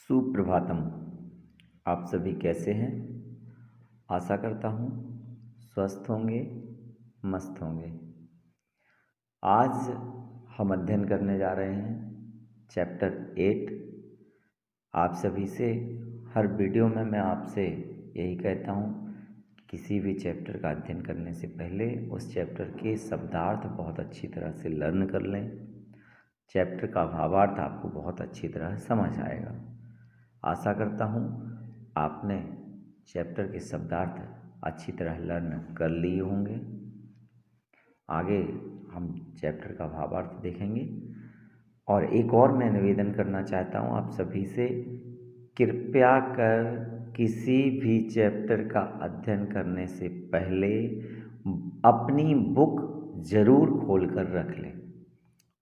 सुप्रभातम। आप सभी कैसे हैं? आशा करता हूँ स्वस्थ होंगे, मस्त होंगे। आज हम अध्ययन करने जा रहे हैं चैप्टर 8। आप सभी से हर वीडियो में मैं आपसे यही कहता हूँ, किसी भी चैप्टर का अध्ययन करने से पहले उस चैप्टर के शब्दार्थ बहुत अच्छी तरह से लर्न कर लें। चैप्टर का भावार्थ आपको बहुत अच्छी तरह समझ आएगा। आशा करता हूँ आपने चैप्टर के शब्दार्थ अच्छी तरह लर्न कर लिए होंगे। आगे हम चैप्टर का भावार्थ देखेंगे। और एक और मैं निवेदन करना चाहता हूँ आप सभी से, कृपया कर किसी भी चैप्टर का अध्ययन करने से पहले अपनी बुक ज़रूर खोल कर रख लें।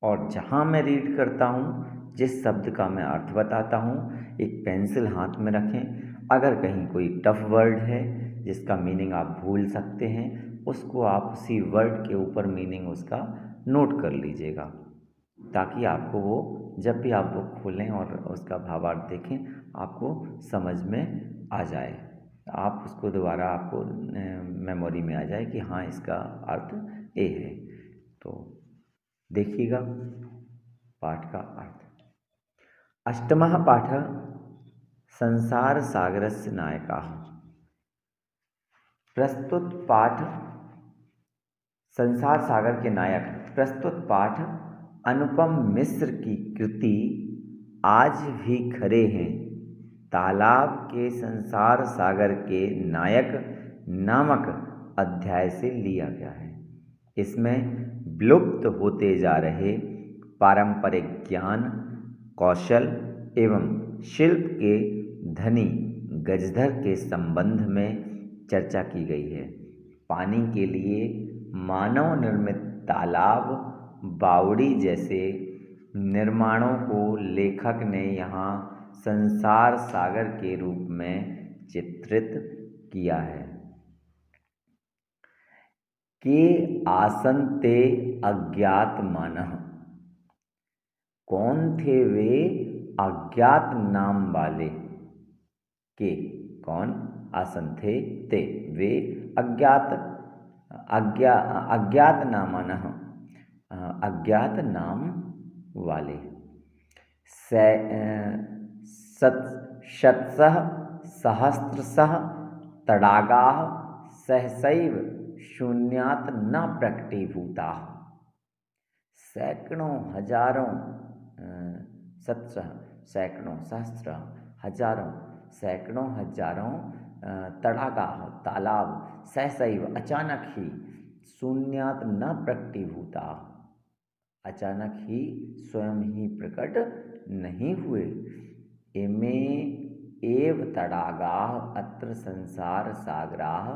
और जहाँ मैं रीड करता हूँ, जिस शब्द का मैं अर्थ बताता हूँ, एक पेंसिल हाथ में रखें। अगर कहीं कोई टफ वर्ड है जिसका मीनिंग आप भूल सकते हैं, उसको आप उसी वर्ड के ऊपर मीनिंग उसका नोट कर लीजिएगा, ताकि आपको वो जब भी आप बुक खोलें और उसका भावार्थ देखें, आपको समझ में आ जाए। आप उसको दोबारा आपको मेमोरी में आ जाए कि हाँ, इसका अर्थ ये है। तो देखिएगा पाठ का अर्थ। अष्टमः पाठः संसारसागरस्य नायकाः। प्रस्तुत पाठ संसार सागर के नायक। प्रस्तुत पाठ अनुपम मिश्र की कृति आज भी खरे हैं तालाब के संसार सागर के नायक नामक अध्याय से लिया गया है। इसमें विलुप्त होते जा रहे पारंपरिक ज्ञान, कौशल एवं शिल्प के धनी गजधर के संबंध में चर्चा की गई है। पानी के लिए मानव निर्मित तालाब, बावड़ी जैसे निर्माणों को लेखक ने यहाँ संसार सागर के रूप में चित्रित किया है। के आसन ते अज्ञात मानह। कौन थे वे अज्ञात नाम वाले? के कौन आसन थे, ते वे अज्ञात नामानः अज्ञात नाम वाले। शतशः सहस्रशः तडागाः सहसैव शून्यात् न प्रकटीभूताः। सैकड़ों हजारों शतशः सैकड़ों, सहस्र हजारों, सैकड़ों हजारों तडागाः तालाब, सहसैव अचानक ही, शून्यात् न प्रकटीभूताः अचानक ही स्वयं ही प्रकट नहीं हुए। इमे एव तडागाः अत्र संसार सागराः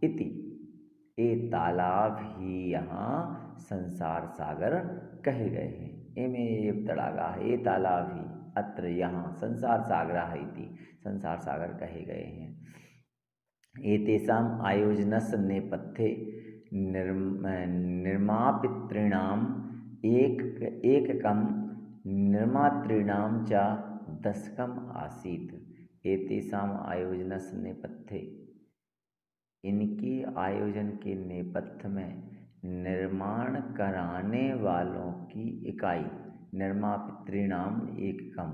इति। ये तालाब ही यहाँ संसार सागर कहे गए हैं। इमे एव तडागाः, ये तालाब ही अत्र यहाँ संसार सागराः इति, संसार सागर कहे गए हैं। एतेषाम् आयोजनस्य नेपथ्ये निर्मापितॄणाम् एककं निर्मातॄणां च दशकम् आसीत्। एतेषाम् आयोजनस्य नेपथ्ये, इनके आयोजन के नेपथ्य में निर्माण कराने वालों की इकाई, निर्मापितॄणाम एककम,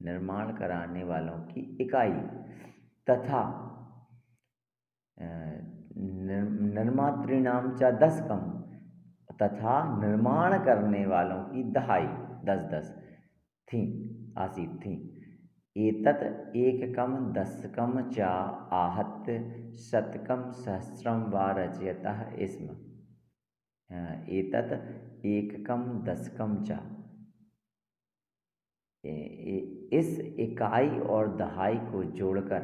निर्माण कराने वालों की इकाई, तथा निर्मातॄणाम च दशकम, तथा निर्माण करने वालों की दहाई, 10-10 थी, आसीत थी। एतत् एककम दशकम च आहत्य शतकम सहस्रम वा रचयतः स्म। एतत् एककम दशकम च, इस इकाई और दहाई को जोड़कर,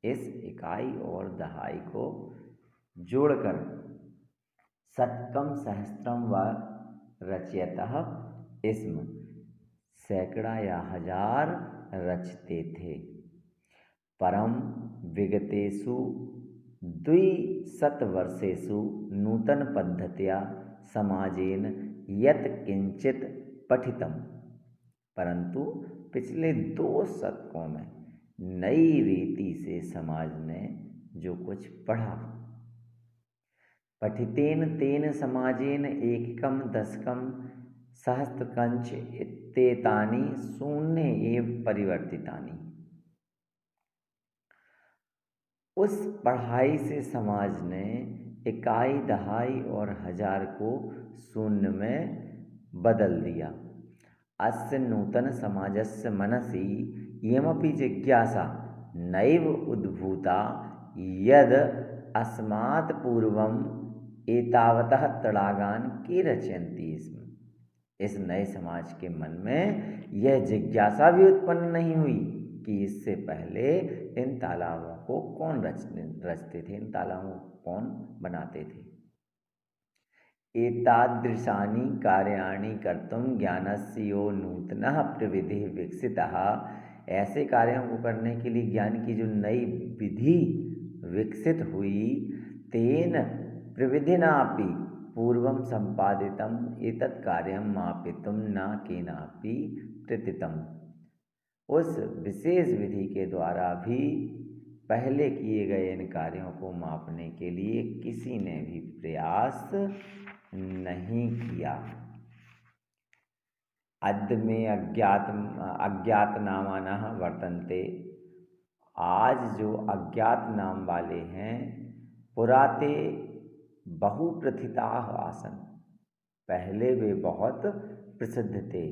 इस इकाई और दहाई को जोड़कर शतकम सहस्त्रम व रचयतः स्म, सैकड़ा या हजार रचते थे। परम विगतेषु 200 वर्षेषु नूतन पद्धत्या समाजेन यत् किंचित पठितम, परंतु पिछले 2 शतकों में नई रीति से समाज ने जो कुछ पढ़ा। पठितेन तेन समाजेन एककं दशकं सहस्त्रकंच इत्येतानि शून्य एव परिवर्तितानि। उस पढ़ाई से समाज ने इकाई, दहाई और हजार को शून्य में बदल दिया। अस्य नूतन समाजस्य मनसि इयमपि जिज्ञासा नैव उद्भूता यद अस्मात् पूर्वम् एतावतः तड़ागान के रचयन्ति स्म। इस नए समाज के मन में यह जिज्ञासा भी उत्पन्न नहीं हुई कि इससे पहले इन तालाबों को कौन रचते थे, इन तालाबों को कौन बनाते थे। एतादृशानि कार्याणि कर्तुं ज्ञानस्य यो नूतनः प्रविधिः विकसितः। ऐसे कार्यों को करने के लिए ज्ञान की जो नई विधि विकसित हुई, तेन प्रविधिनापि पूर्वं संपादितम् एतत् कार्यं मापितुं न केनापि प्रथितम्। उस विशेष विधि के द्वारा भी पहले किए गए इन कार्यों को मापने के लिए किसी ने भी प्रयास नहीं किया। अद्य में अज्ञात नामानः वर्तन्ते। आज जो अज्ञात नाम वाले हैं, पुराते बहुप्रथिताः आसन्। पहले वे बहुत प्रसिद्ध थे।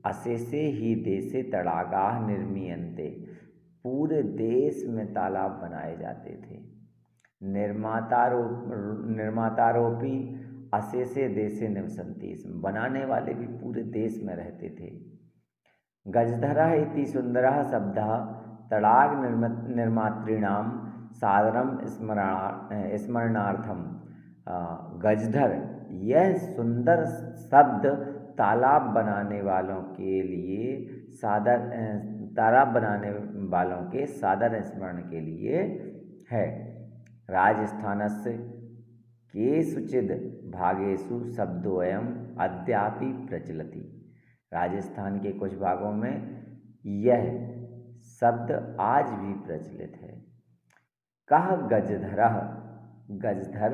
अशेषे ही देशे तड़ागाः निर्मीयन्ते। पूरे देश में तालाब बनाए जाते थे। निर्मातारोपी अशेषे देशे निवसन्ति। बनाने वाले भी पूरे देश में रहते थे। गजधरः इति सुंदरः शब्दः तड़ाग निर्मातॄणां सादरं स्मरणार्थम। गजधर, यह सुंदर शब्द तालाब बनाने वालों के लिए तालाब बनाने वालों के सादर स्मरण के लिए है। राजस्थानस्य केषुचिद् भागेषु शब्दोऽयम् अद्यापि प्रचलति। राजस्थान के कुछ भागों में यह शब्द आज भी प्रचलित है। कः गजधरः, गजधर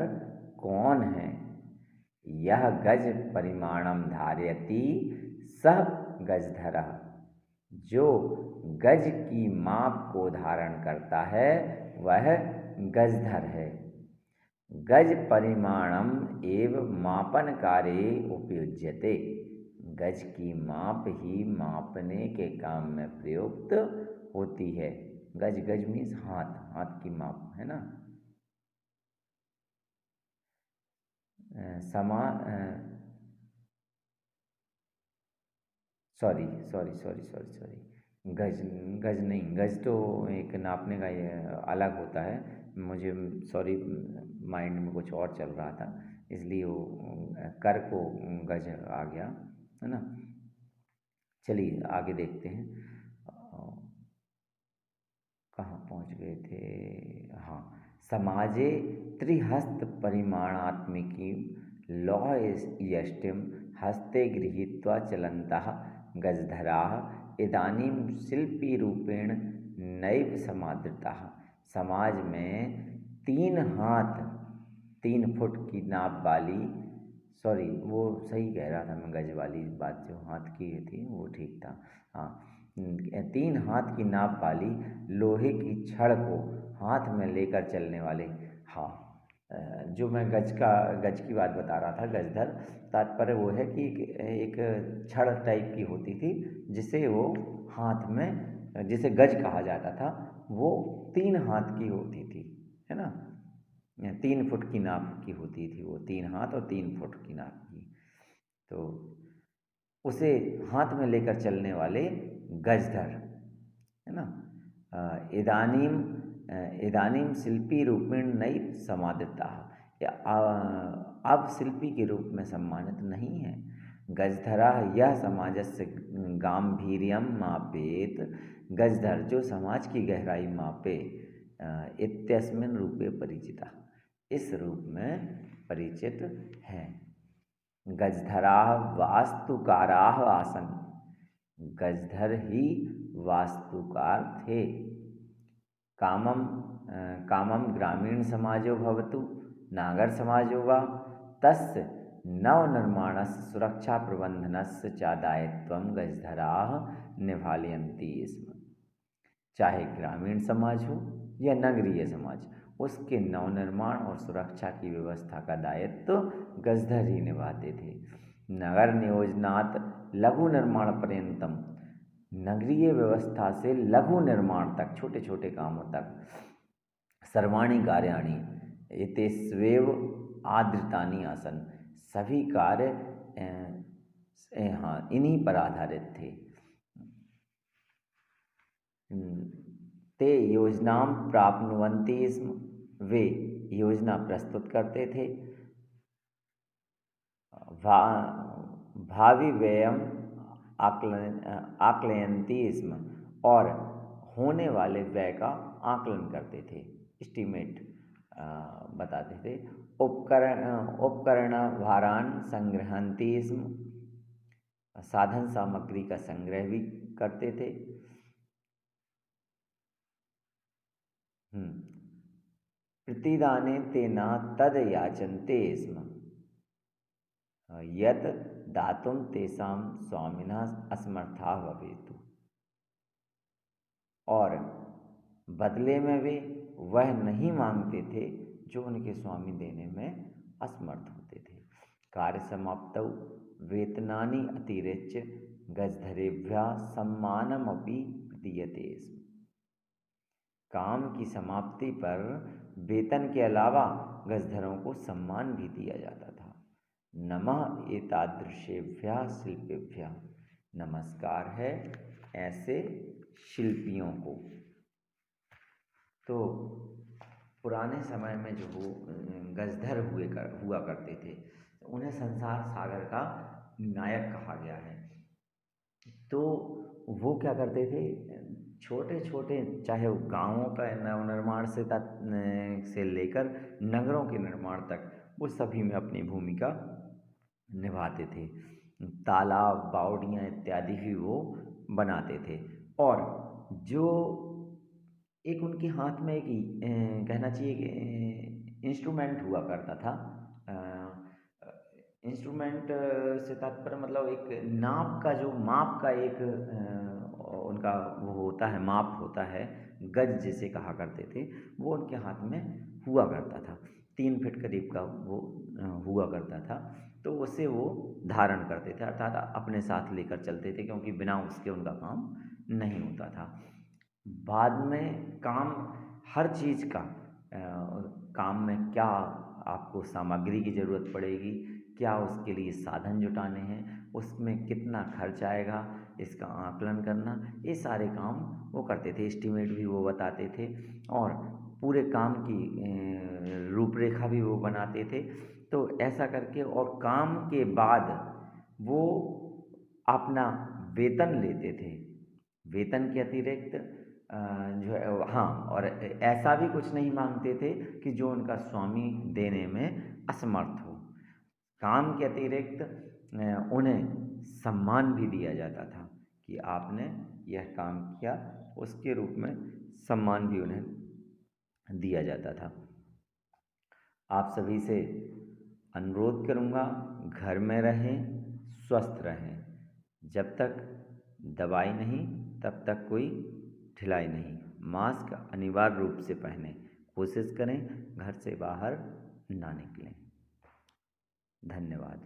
कौन है? यह गज परिमाणम धारयति सह गजधरः। जो गज की माप को धारण करता है वह गजधर है। गज परिमाणम एव मापन कार्ये उपयुज्यते। गज की माप ही मापने के काम में प्रयुक्त होती है। गज, गज मीन्स हाथ, हाथ की माप है ना। सॉरी, गज, गज नहीं, गज तो एक नापने का ये अलग होता है। मुझे सॉरी, माइंड में कुछ और चल रहा था, इसलिए वो कर को गज आ गया, है ना। चलिए आगे देखते हैं, कहाँ पहुँच गए थे। हाँ, समाजे त्रिहस्त परिमाणात्मिकी लौह यष्टिम हस्ते गृहीत्वा चलन्तः गजधराः इदानीं शिल्पी रूपेण नैव समादृताः। समाज में 3 हाथ 3 फुट की नाप वाली, सॉरी वो सही कह रहा था मैं, गज वाली बात जो हाथ की थी वो ठीक था। हाँ, 3 हाथ की नाप वाली लोहे की छड़ को हाथ में लेकर चलने वाले। हाँ, जो मैं गज की बात बता रहा था, गजधर, तात्पर्य वो है कि एक छड़ टाइप की होती थी जिसे वो हाथ में, जिसे गज कहा जाता था, वो 3 हाथ की होती थी, है ना। 3 फुट की नाप की होती थी वो, 3 हाथ और 3 फुट की नाप की। तो उसे हाथ में लेकर चलने वाले गजधर, है ना। इदानीम शिल्पी रूपेण नैव समादृताः। अब शिल्पी के रूप में सम्मानित नहीं है। गजधरः यह समाजस्य गांभीर्यम मापेत। गजधर जो समाज की गहराई मापे, इत्यस्मिन् रूपे परिचिता, इस रूप में परिचित है। गजधराः वास्तुकाराः आसन्। गजधर ही वास्तुकार थे। कामम कामम ग्रामीण समाजो भवतु नागर समाजो वा तस्य नवनिर्माणस्य सुरक्षा प्रबंधनस्य च दायित्वं गजधराः निभालयन्ति स्म। चाहे ग्रामीण समाज हो या नगरीय समाज, उसके नवनिर्माण और सुरक्षा की व्यवस्था का दायित्व गजधर ही निभाते थे। नगर नियोजनात् लघु निर्माण पर्यंतम, नगरीय व्यवस्था से लघु निर्माण तक, छोटे छोटे कामों तक, सर्वाणि कार्याणि एतेष्वेव आदृतानि आसन, सभी कार्य हाँ इन्हीं पर आधारित थे। ते योजनां प्राप्नुवन्ति स्म, वे योजना प्रस्तुत करते थे। भावी व्ययम आकलयन्ति स्म, और होने वाले व्यय का आकलन करते थे, एस्टीमेट बताते थे। उपकरण भारान संग्रहन्ति स्म, साधन सामग्री का संग्रह भी करते थे। प्रतिदाने तेना तद याचन्ते स्म, यत् दातुं तेषां स्वामिनः असमर्था भवेतु, और बदले में वे वह नहीं मांगते थे जो उनके स्वामी देने में असमर्थ होते थे। कार्य समाप्तौ वेतनानि अतिरिच्य गजधरेभ्यः सम्मानमपि प्रदीयते स्म, काम की समाप्ति पर वेतन के अलावा गजधरों को सम्मान भी दिया जाता था। नमः एतादृशेभ्यः शिल्पेभ्यः, नमस्कार है ऐसे शिल्पियों को। तो पुराने समय में जो गजधर हुआ करते थे, उन्हें संसार सागर का नायक कहा गया है। तो वो क्या करते थे, छोटे छोटे, चाहे वो गाँवों का नवनिर्माण से लेकर नगरों के निर्माण तक, वो सभी में अपनी भूमिका निभाते थे। तालाब, बावड़ियाँ इत्यादि भी वो बनाते थे। और जो एक उनके हाथ में एक कहना चाहिए कि इंस्ट्रूमेंट हुआ करता था। इंस्ट्रूमेंट से तात्पर्य मतलब एक नाप का, जो माप का एक उनका वो होता है, माप होता है, गज जिसे कहा करते थे, वो उनके हाथ में हुआ करता था। 3 फीट करीब का वो हुआ करता था। तो उसे वो धारण करते थे, अर्थात अपने साथ लेकर चलते थे, क्योंकि बिना उसके उनका काम नहीं होता था। बाद में काम, हर चीज़ का काम में क्या आपको सामग्री की ज़रूरत पड़ेगी, क्या उसके लिए साधन जुटाने हैं, उसमें कितना खर्च आएगा, इसका आकलन करना, ये सारे काम वो करते थे। एस्टीमेट भी वो बताते थे, और पूरे काम की रूपरेखा भी वो बनाते थे। तो ऐसा करके, और काम के बाद वो अपना वेतन लेते थे। वेतन के अतिरिक्त जो है, हाँ, और ऐसा भी कुछ नहीं मांगते थे कि जो उनका स्वामी देने में असमर्थ हो। काम के अतिरिक्त उन्हें सम्मान भी दिया जाता था कि आपने यह काम किया, उसके रूप में सम्मान भी उन्हें दिया जाता था। आप सभी से अनुरोध करूँगा, घर में रहें, स्वस्थ रहें। जब तक दवाई नहीं, तब तक कोई ढिलाई नहीं। मास्क अनिवार्य रूप से पहनें। कोशिश करें घर से बाहर ना निकलें। धन्यवाद।